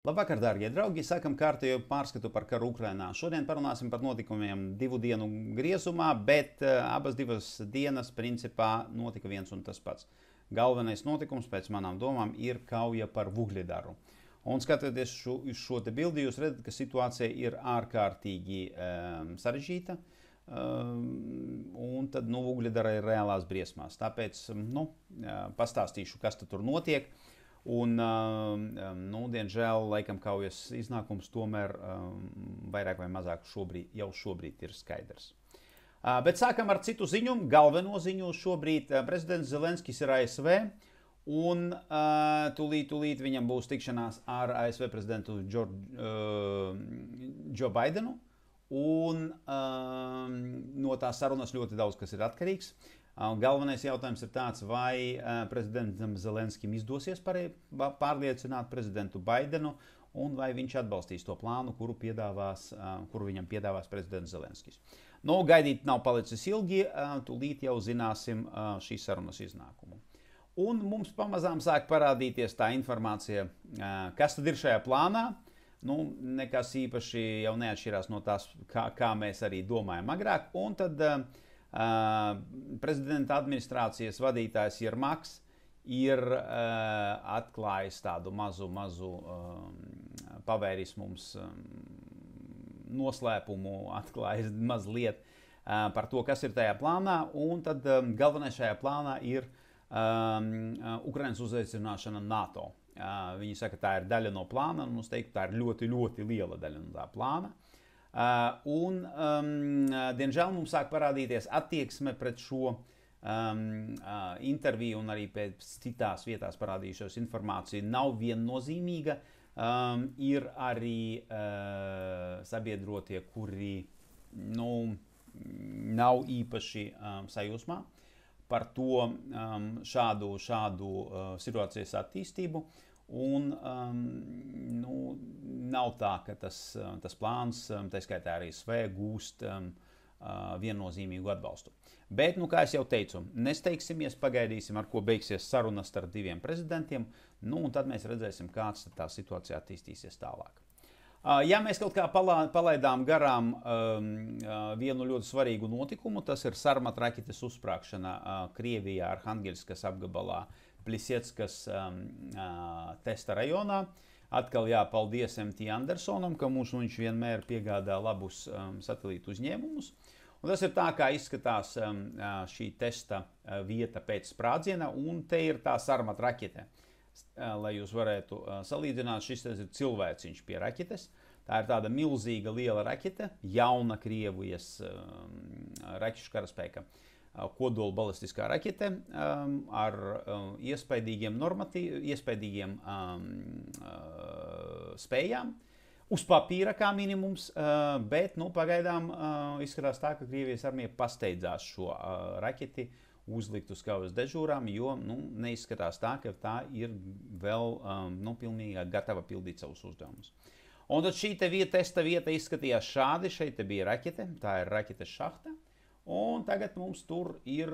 Labvakar, dārgie draugi! Sākam kārtējo pārskatu par karu Ukrainā. Šodien parunāsim par notikumiem 2 dienu griezumā, bet abas divas dienas principā notika viens un tas pats. Galvenais notikums, pēc manām domām, ir kauja par Vuhļedaru. Un skatoties uz šo te bildi, jūs redzat, ka situācija ir ārkārtīgi sarežģīta. Un tad Vuhļedara ir reālās briesmās. Tāpēc pastāstīšu, kas tur notiek. Un, diemžēl, laikam kaujas iznākums tomēr vairāk vai mazāk šobrīd ir skaidrs. Bet sākam ar citu ziņu. Galveno ziņu šobrīd prezidents Zelenskis ir ASV. Un tūlīt viņam būs tikšanās ar ASV prezidentu Joe Bidenu. Un no tās sarunas ļoti daudz kas ir atkarīgs. Galvenais jautājums ir tāds, vai prezidentam Zelenskim izdosies pārliecināt prezidentu Bidenu, un vai viņš atbalstīs to plānu, kuru viņam piedāvās prezidents Zelenskis. Gaidīt nav palicis ilgi, tūlīt jau zināsim šīs sarunas iznākumu. Un mums pamazām sāk parādīties tā informācija, kas tad ir šajā plānā. Nekas īpaši jau neatšķirās no tās, kā mēs arī domājam agrāk. Un tad prezidenta administrācijas vadītājs Jermaks ir atklājis tādu mazu pavēris mums noslēpumu, atklājis mazliet par to, kas ir tajā plānā. Un tad galvenais šajā plānā ir Ukrainas uzaicināšana NATO. Viņi saka, tā ir daļa no plāna, un mums teikt, tā ir ļoti, ļoti liela daļa no tā plāna. Diemžēl mums sāk parādīties attieksme pret šo interviju, un arī pēc citās vietās parādījušos informāciju nav viennozīmīga. Ir arī sabiedrotie, kuri nav īpaši sajūsmā par to šādu situācijas attīstību. Un nav tā, ka tas plāns, tā skaitā arī SV, gūst viennozīmīgu atbalstu. Bet, kā es jau teicu, nesteigsimies, pagaidīsim, ar ko beigsies sarunas starp diviem prezidentiem, un tad mēs redzēsim, kāds tā situācija attīstīsies tālāk. Ja mēs kaut kā palaidām garām vienu ļoti svarīgu notikumu, tas ir Sarmat raķetes uzsprāgšana Krievijā, Arhangeļskas apgabalā, Plisieckas testa rajonā. Atkal jāpaldies MT Andersonam, ka viņš vienmēr piegādā labus satelītu uzņēmumus. Un tas ir tā, kā izskatās šī testa vieta pēc sprādziena, un te ir tā Sarmat raķete. Lai jūs varētu salīdzināt, šis ir cilvēciņš pie raķetes. Tā ir tāda milzīga liela raķete, jauna Krievijas raķešu karaspēka kodola balistiskā raķete ar iespaidīgiem spējām. Uz papīra kā minimums, bet pagaidām izskatās tā, ka Krievijas armija pasteidzās šo raķeti uzlikt uz kaujas dežūrām, jo neizskatās tā, ka tā ir vēl pilnīgi gatava pildīt savus uzdevumus. Un tad šī testa vieta izskatījās šādi. Šeit bija raķete, tā ir raķetes šahta. Un tagad mums tur ir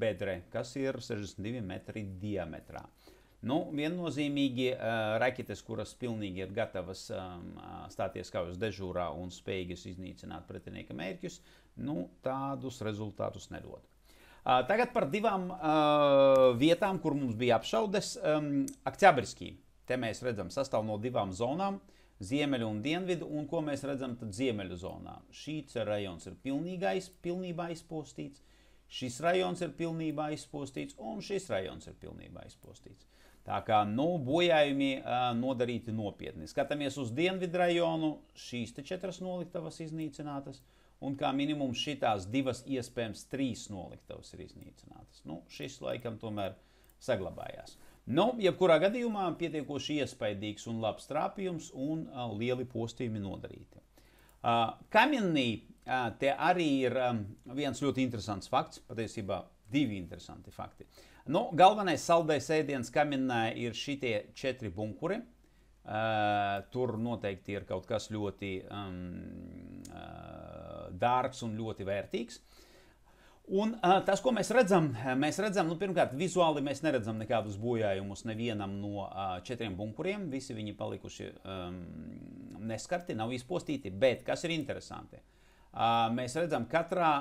bedre, kas ir 62 metri diametrā. Viennozīmīgi raķetes, kuras pilnīgi ir gatavas stāties kaujas dežūrā un spējīgas iznīcināt pretinieka mērķus, tādus rezultātus nedod. Tagad par divām vietām, kur mums bija apšaudes. Oktyabrsky. Te mēs redzam sastāv no divām zonām. Ziemeļu un dienvidu, un ko mēs redzam tad ziemeļu zonā. Šīs rajons ir pilnībā izpostīts, šis rajons ir pilnībā izpostīts, un šis rajons ir pilnībā izpostīts. Tā kā bojājumi nodarīti nopietni. Skatāmies uz dienvidu rajonu, šīs te 4 noliktavas iznīcinātas, un kā minimums šitās 2, iespējams 3 noliktavas ir iznīcinātas. Šis laikam tomēr saglabājās. Jebkurā gadījumā pietiekoši iespaidīgs un labs trāpījums un lieli postījumi nodarīti. Kamiennī te arī ir viens ļoti interesants fakts, patiesībā 2 interesanti fakti. Galvenais saldais ēdiens Kamiennē ir šitie 4 bunkuri. Tur noteikti ir kaut kas ļoti dārgs un ļoti vērtīgs. Un tas, ko mēs redzam, nu, pirmkārt, vizuāli mēs neredzam nekādus bojājumus nevienam no 4 bunkuriem. Visi viņi palikuši neskarti, nav izpostīti, bet kas ir interesanti? Mēs redzam, katrā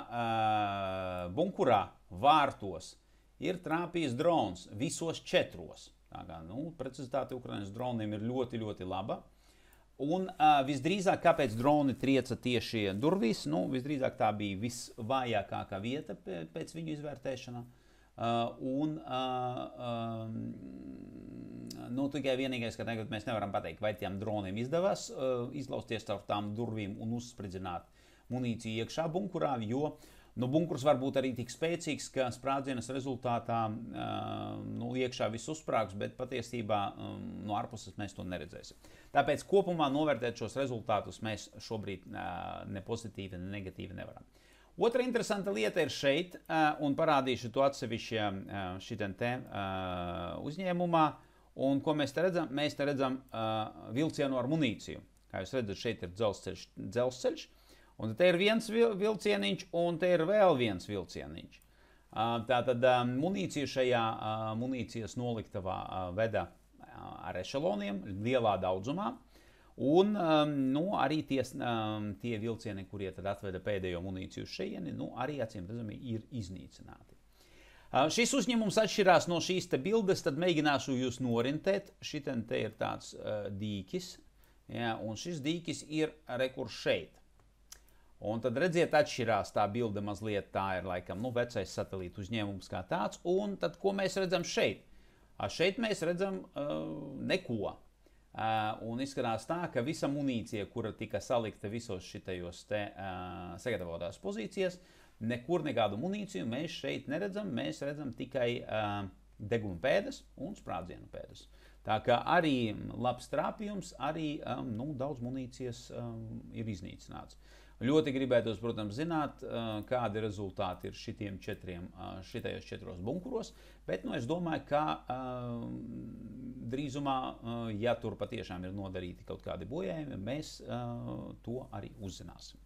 bunkurā vārtos ir trāpījis drons visos 4. Tā kā, precizitāte Ukrainas droniem ir ļoti, ļoti laba. Un visdrīzāk, kāpēc droni trieca tieši durvīs, visdrīzāk tā bija visvājākā vieta pēc viņu izvērtēšanā. Tikai vienīgais, ka tagad mēs nevaram pateikt, vai tiem droniem izdevās izlausties caur tām durvīm un uzspridzināt munīciju iekšā bunkurā, jo bunkurs var būt arī tik spēcīgs, ka sprādzienas rezultātā iekšā viss uzsprāgs, bet patiesībā no ārpuses mēs to neredzēsim. Tāpēc kopumā novērtēt šos rezultātus mēs šobrīd ne pozitīvi, ne negatīvi nevaram. Otra interesanta lieta ir šeit, un parādīšu to atsevišķi šitien te uzņēmumā, un ko mēs te redzam? Mēs te redzam vilcienu ar munīciju. Kā jūs redzat, šeit ir dzelzceļš. Un te ir viens vilcieniņš, un te ir vēl viens vilcieniņš. Tātad munīcija šajā munīcijas noliktavā veda ar ešeloniem lielā daudzumā. Un arī tie vilcieni, kurie tad atveda pēdējo munīciju šejieni, arī acīm redzami ir iznīcināti. Šis uzņēmums atšķirās no šīs te bildes, tad mēģināšu jūs norintēt. Šitien te ir tāds dīkis, ja, un šis dīkis ir rekurs šeit. Un tad redziet, atšķirās tā bilde mazliet, tā ir laikam vecais satelītu uzņēmums kā tāds, un tad ko mēs redzam šeit? Šeit mēs redzam neko. Un izskatās tā, ka visa munīcija, kura tika salikta visos šitajos te sagatavotās pozīcijas, nekur nekādu munīciju mēs šeit neredzam, mēs redzam tikai deguna pēdas un sprādzienu pēdas. Tā kā arī labs trāpījums, arī daudz munīcijas ir iznīcināts. Ļoti gribētos, protams, zināt, kādi rezultāti ir šitajos 4 bunkuros, bet es domāju, ka drīzumā, ja tur patiešām ir nodarīti kaut kādi bojājumi, mēs to arī uzzināsim.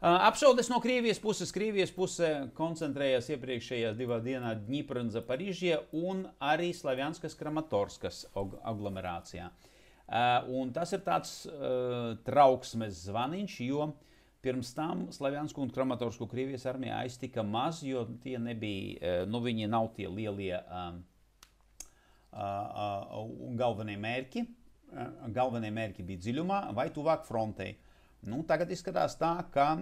Apšaudes no Krievijas puses. Krievijas puse koncentrējās iepriekšējās 2 dienās Dņipra un Zaporižie un arī Slavianskas Kramatorskas aglomerācijā. Un tas ir tāds trauksmes zvaniņš, jo pirms tam Slaviansku un Kramatorsku Krievijas armija aiztika maz, jo tie nebija, viņi nav tie lielie galvenie mērķi. Galvenie mērķi bija dziļumā vai tuvāk frontei. Tagad izskatās tā, ka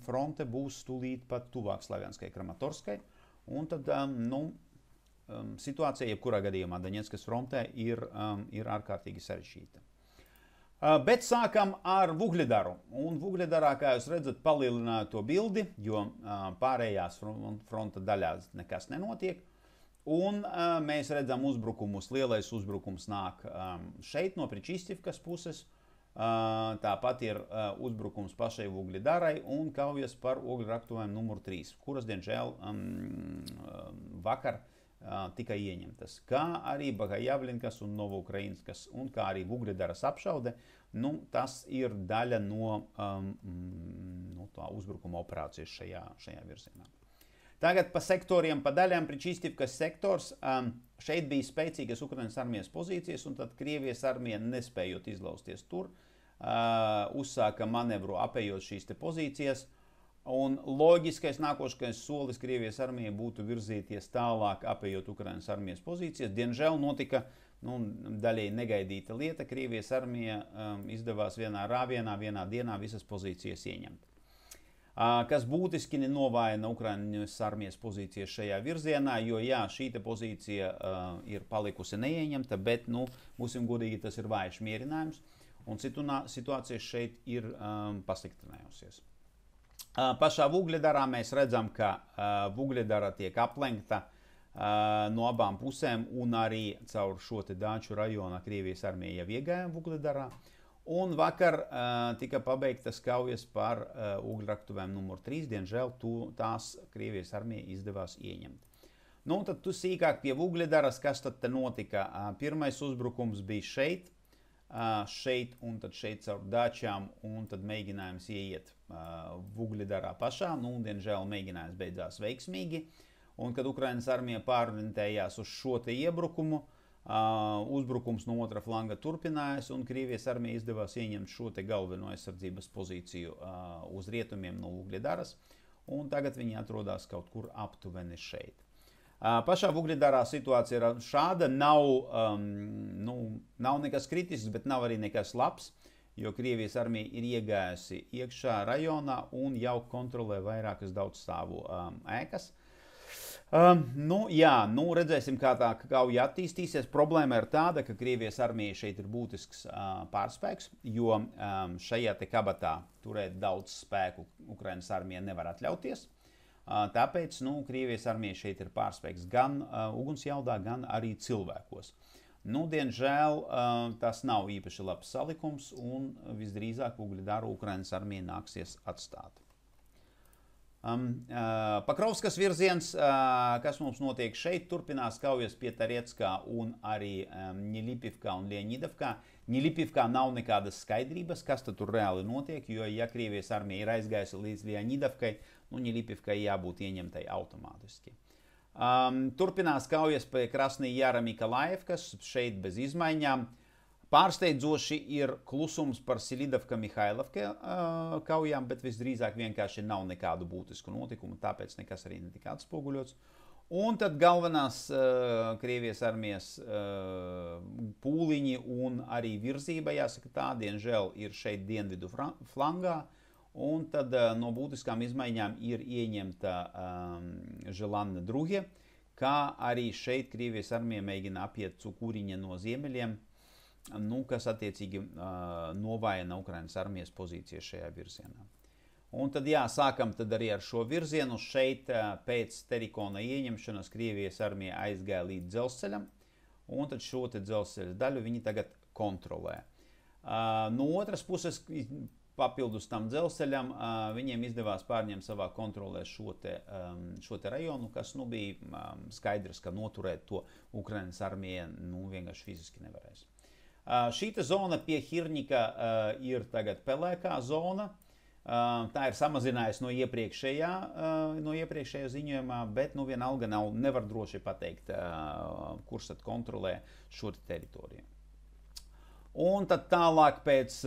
fronte būs tūlīt pat tuvāk Slavianskai Kramatorskai, un tad situācija jebkurā gadījumā Daņetskas frontē ir ārkārtīgi sarežģīta. Bet sākam ar Vuhļedaru. Un Vuhļedarā, kā jūs redzat, palielināju to bildi, jo pārējās fronta daļās nekas nenotiek. Un mēs redzam uzbrukumus. Lielais uzbrukums nāk šeit no Pričistivkas puses. Tāpat ir uzbrukums pašai Vuhļedarai un kaujas par ogļraktuvēm numur 3, kuras, diemžēl, vakar tika ieņemtas, kā arī Bagajavlinkas un Novoukrajinskas, un kā arī Vuhļedaras apšaude, tas ir daļa no tā uzbrukuma operācijas šajā virzienā. Tagad pa sektoriem, pa daļām. Pričistivkas sektors, šeit bija spēcīgas Ukrainas armijas pozīcijas, un tad Krievijas armija, nespējot izlausties tur, uzsāka manevru apējot šīs te pozīcijas. Un loģiskais nākošais solis Krievijas armijai būtu virzīties tālāk, apējot Ukrainas armijas pozīcijas. Diemžēl notika daļēji negaidīta lieta. Krievijas armija izdevās vienā rāvienā, vienā dienā visas pozīcijas ieņemt. Kas būtiski novājina Ukrainas armijas pozīcijas šajā virzienā, jo jā, šī pozīcija ir palikusi neieņemta, bet, būsim godīgi, tas ir vājš mierinājums, un situācija šeit ir pasliktinājusies. Pašā Vuhļedarā mēs redzam, ka Vuhļedara tiek aplenkta no abām pusēm, un arī caur šo te Dāču rajonu Krievijas armija jau iegāja Vuhļedarā. Un vakar tika pabeigtas kaujas par ogļraktuvēm numur 3. Diemžēl tās Krievijas armija izdevās ieņemt. Tad tu sīkāk pie Vuhļedaras, kas tad te notika. Pirmais uzbrukums bija šeit. šeit un tad šeit caur dačām, un tad mēģinājums ieiet Vuglidarā pašā. Nu, diemžēl mēģinājums beidzās veiksmīgi, un kad Ukrainas armija pārorientējās uz šo te iebrukumu, uzbrukums no otra flanga turpinājās, un Krievijas armija izdevās ieņemt šo te galveno aizsardzības pozīciju uz rietumiem no Vuglidaras, un tagad viņi atrodas kaut kur aptuveni šeit. Pašā Vuglidarā situācija ir šāda, nav nekas kritisks, bet nav arī nekas labs, jo Krievijas armija ir iegājusi iekšā rajonā un jau kontrolē vairākas daudzstāvu ēkas. Redzēsim, kā tā kauja attīstīsies. Problēma ir tāda, ka Krievijas armija šeit ir būtisks pārspēks, jo šajā te kabatā turēt daudz spēku Ukrainas armija nevar atļauties. Tāpēc Krievijas armija šeit ir pārspēks gan ugunsjaudā, gan arī cilvēkos. Diemžēl tas nav īpaši labs salikums, un visdrīzāk Vuglidaru Ukrainas armija nāksies atstāt. Pakrovskas virziens, kas mums notiek šeit, turpinās kaujas pie Tarietskā un arī Ņelipivkā un Ļeņidovkā. Ņelipivkā nav nekādas skaidrības, kas tur reāli notiek, jo ja Krievijas armija ir aizgājusi līdz Ļeņidovkai, Ņelipivkai jābūt ieņemtai automātiski. Turpinās kaujas pie Krasnija Jara Mikolaevkas, šeit bez izmaiņām. Pārsteidzoši ir klusums par Silidovka Mihailovka kaujām, bet visdrīzāk vienkārši nav nekādu būtisku notikumu, tāpēc nekas arī netika atspoguļots. Un tad galvenās Krievijas armijas pūliņi un arī virzība, jāsaka tā, diemžēl ir šeit dienvidu flangā, un tad no būtiskām izmaiņām ir ieņemta Želanna Drugie, kā arī šeit Krievijas armija mēģina apiet Cukuriņa no ziemeļiem, kas attiecīgi novājina Ukrainas armijas pozīcijas šajā virzienā. Un tad sākam tad arī ar šo virzienu. Šeit pēc Terikona ieņemšanas Krievijas armija aizgāja līdz dzelzceļam, un tad šo te dzelzceļa daļu viņi tagad kontrolē. No otras puses, papildus tam dzelzceļam, viņiem izdevās pārņemt savā kontrolē šo te rajonu, kas bija skaidrs, ka noturēt to Ukrainas armija vienkārši fiziski nevarēs. Šīta zona pie Hirņika ir tagad pelēkā zona. Tā ir samazinājusi no iepriekšējā ziņojumā, bet vienalga nevar droši pateikt, kurš tad kontrolē šo teritoriju. Un tad tālāk pēc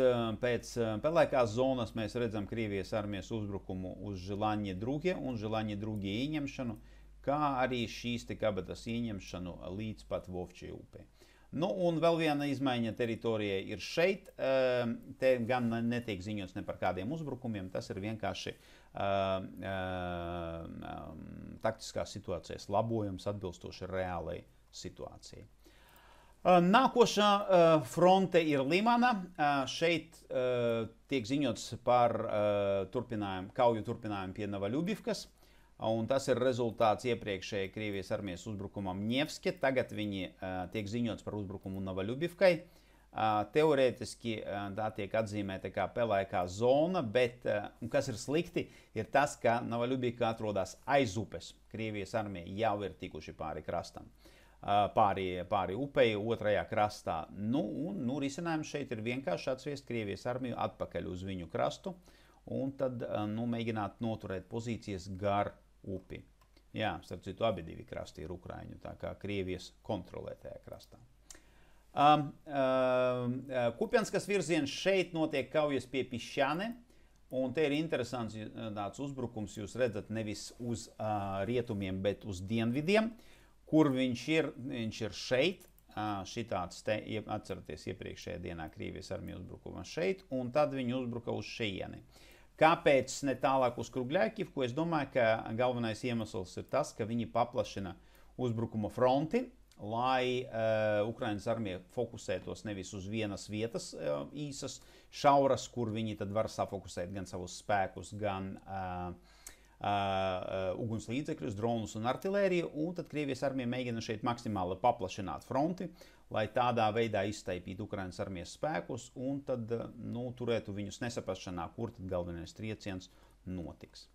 pelēkās zonas mēs redzam Krievijas armijas uzbrukumu uz Želaņa Drugie un Želaņa Drugie ieņemšanu, kā arī šīs te kabatas ieņemšanu līdz pat Vovčai upei. Un vēl viena izmaiņa teritorijai ir šeit. Te gan netiek ziņots ne par kādiem uzbrukumiem, tas ir vienkārši taktiskās situācijas labojums atbilstoši reālai situācijai. Nākošā fronte ir Limana. Šeit tiek ziņots par kauju turpinājumu pie Novoļubivkas. Un tas ir rezultāts iepriekšējai Krievijas armijas uzbrukumam Ņevske. Tagad viņi tiek ziņots par uzbrukumu Novoļubivkai. Teorētiski tā tiek atzīmēta kā pelēkā zona, bet, kas ir slikti, ir tas, ka Novoļubivka atrodas aiz upes. Krievijas armija jau ir tikuši pāri krastam, pāri upei, otrajā krastā. Risinājums šeit ir vienkārši atsviest Krievijas armiju atpakaļ uz viņu krastu un tad mēģināt noturēt pozīcijas gar upi. Jā, starp citu, abi divi krasti ir Ukraiņu, tā kā Krievijas kontrolētajā krastā. Kupianskas virziens šeit notiek kaujas pie Pišķāne, un te ir interesants tāds uzbrukums, jūs redzat nevis uz rietumiem, bet uz dienvidiem, kur viņš ir šeit, šitāds te, atceraties iepriekšējā dienā Krievijas armija uzbrukuma šeit, un tad viņi uzbruka uz šeieni. Kāpēc ne tālāk uz Krugļaikivku? Es domāju, ka galvenais iemesls ir tas, ka viņi paplašina uzbrukuma fronti, lai Ukrainas armija fokusētos nevis uz vienas vietas īsas, šauras, kur viņi tad var safokusēt gan savus spēkus, gan uguns līdzekļus, dronus un artilēriju, un tad Krievijas armija mēģina šeit maksimāli paplašināt fronti, lai tādā veidā izstaipītu Ukrainas armijas spēkus un tad turētu viņus nesaprašanā, kur tad galvenais trieciens notiks.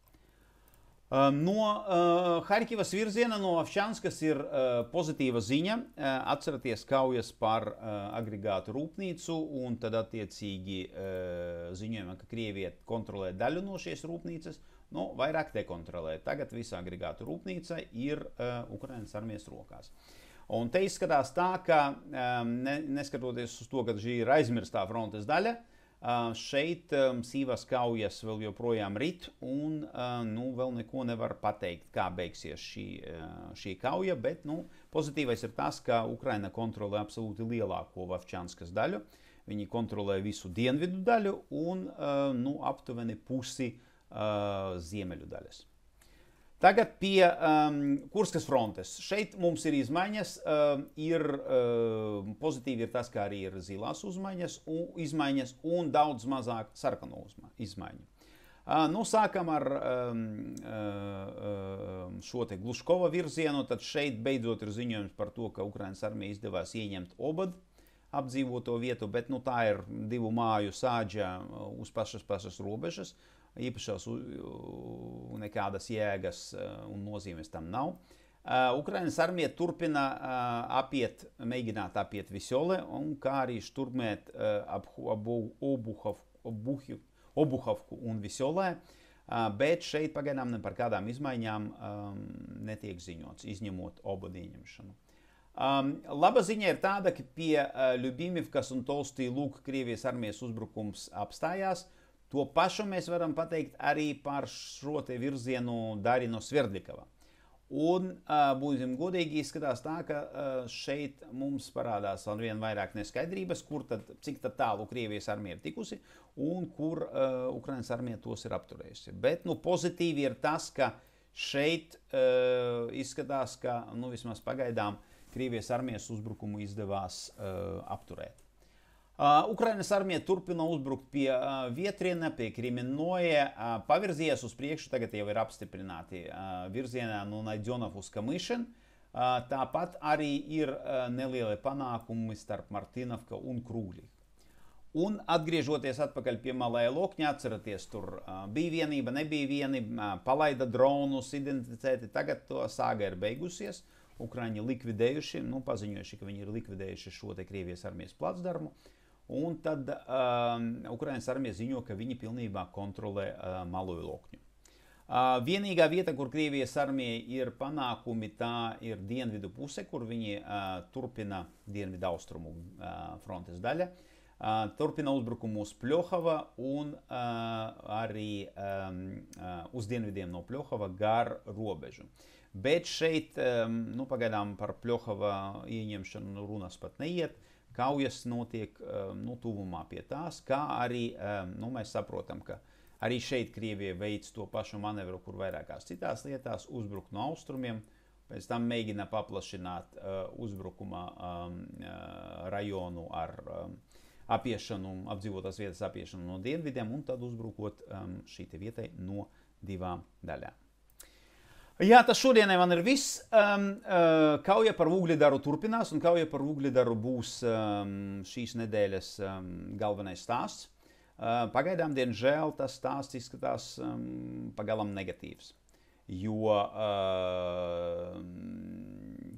Harkivas virziena, no Avšanskas ir pozitīva ziņa. Atceraties kaujas par agregātu rūpnīcu un tad attiecīgi ziņojam, ka Krievija kontrolē daļu no šīs rūpnīcas, vairāk dekontrolē. Tagad visa agregātu rūpnīca ir Ukrainas armijas rokās. Un te izskatās tā, ka neskatoties uz to, ka šī ir aizmirstā frontes daļa, šeit sīvas kaujas vēl joprojām rit un vēl neko nevar pateikt, kā beigsies šī kauja, bet pozitīvais ir tas, ka Ukraina kontrolē absolūti lielāko Vavčanskas daļu. Viņi kontrolē visu dienvidu daļu un aptuveni pusi ziemeļu daļas. Tagad pie Kurskas frontes. Šeit mums ir izmaiņas. Pozitīvi ir tas, ka arī ir zilās izmaiņas un daudz mazāk sarkano izmaiņu. Sākam ar šo te Gluškova virzienu. Tad šeit beidzot ir ziņojums par to, ka Ukrainas armija izdevās ieņemt Obad apdzīvoto vietu, bet tā ir divu māju sāģa uz pašas robežas. Īpašās nekādas jēgas un nozīmes tam nav. Ukrainas armija turpina mēģināt apiet Visole, un kā arī šturmēt Obuhovku un Visolē, bet šeit pagaidām ne par kādām izmaiņām netiek ziņots, izņemot Obadu ieņemšanu. Laba ziņa ir tāda, ka pie Ļubimivkas un Tolstī Lūk Krievijas armijas uzbrukums apstājās. To pašu mēs varam pateikt arī par šo te virzienu Darino Sverdlikava. Un, būsim godīgi, izskatās tā, ka šeit mums parādās arvien vairāk neskaidrības, cik tālu Krievijas armija ir tikusi un kur Ukrainas armija tos ir apturējusi. Bet pozitīvi ir tas, ka šeit izskatās, ka vismaz pagaidām Krievijas armijas uzbrukumu izdevās apturēt. Ukrainas armija turpina uzbrukt pie Vietriena, pie Kriminoja, pavirzījies uz priekšu, tagad jau ir apstiprināti virzienā no Naidjonovas Kamyšin. Tāpat arī ir nelieli panākumi starp Martinovka un Krūļi. Un atgriežoties atpakaļ pie Malēja Lokņa, atceraties, tur bija vienība, nebija vienība, palaida dronus, identificēti, tagad to sāga ir beigusies. Ukraiņi likvidējuši, paziņojuši, ka viņi ir likvidējuši šo te Krievijas armijas placdarmu. Un tad Ukrainas armija ziņo, ka viņi pilnībā kontrolē Maloju Lokņu. Vienīgā vieta, kur Krievijas armija ir panākumi, tā ir dienvidu puse, kur viņi turpina dienvidu austrumu frontes daļa. Turpina uzbrukumu uz Pļohava un arī uz dienvidiem no Pļohava gar robežu. Bet šeit pagaidām par Pļohava ieņemšanu runas pat neiet. Kaujas notiek tuvumā pie tās, kā arī mēs saprotam, ka arī šeit Krievija veic to pašu manevru, kur vairākās citās lietās, uzbruk no austrumiem, pēc tam mēģina paplašināt uzbrukuma rajonu ar apiešanu, apdzīvotās vietas apiešanu no dienvidiem un tad uzbrukot šī te vietai no divām daļām. Jā, tas šodienai man ir viss. Kauja par Ugļidaru turpinās, un kauja par Ugļidaru būs šīs nedēļas galvenais stāsts. Pagaidām, diemžēl, tas stāsts izskatās pagalam negatīvs. Jo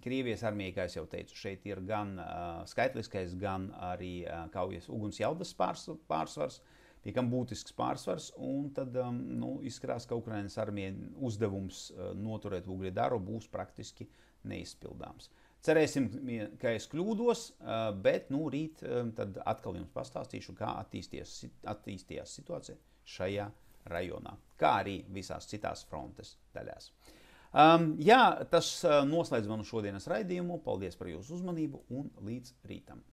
Krievijas armija, kā es jau teicu, šeit ir gan skaitliskais, gan arī kaujas ugunsjaudas pārsvars. Piekam būtisks pārsvars, un tad izskatās, ka Ukrainas armija uzdevums noturēt Ugļidaru būs praktiski neizpildāms. Cerēsim, ka es kļūdos, bet rīt tad atkal jums pastāstīšu, kā attīstījās situācija šajā rajonā, kā arī visās citās frontes daļās. Jā, tas noslēdz manu šodienas raidījumu. Paldies par jūsu uzmanību un līdz rītam!